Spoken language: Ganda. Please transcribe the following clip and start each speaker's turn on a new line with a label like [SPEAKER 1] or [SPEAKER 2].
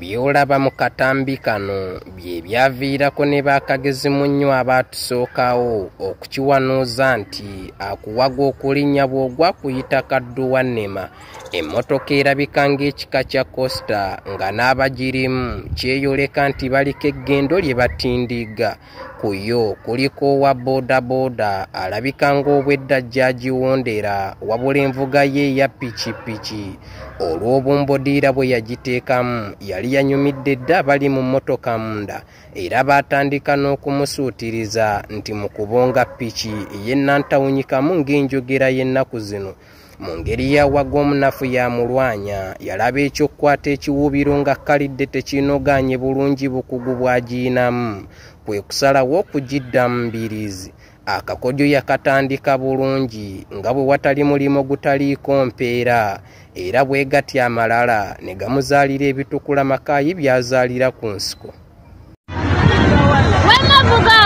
[SPEAKER 1] byolaba mu katambi kano bye byaviirako ne baakagezi mu nnyo abaatusookawo okukiwanuuza nti akuwaga okulinnya bw'ogwa kuyita kadduwannema emmotoka erabika ng'ekika kya Coaster nga n'abagirimu kyeyoleka nti baliko eggendo lye batindiga. Ku yo kuliko owa boodabooda alabika ng'obwedda gy'agiwondera wabula envuga ye eya pikipiki olw'obumbodiira bwe yagiteekamu yali yanyumidde dda abali mu mmotoka munda era baatandika n'okumusuutiriza nti mu kubonga piki ey'ennantawunyikamu ng'enjogera y'ennaku zino. Mu ngeri yawaga omunafu yamulwanya yalaba ekyokukwata ekiwuubiro nga kalidde tekinoganye bulungi bukugu bw'agiyinamu kwe kusalawo okugiddamu mbirizi. Akakodyo yakatandika bulungi nga bwe watali mulimo gutaliiko mpeera era bwe gatya amalala ne gamuzaalira ebitukula makaayi by'azaalira ku nsiko.
[SPEAKER 2] Wema vuga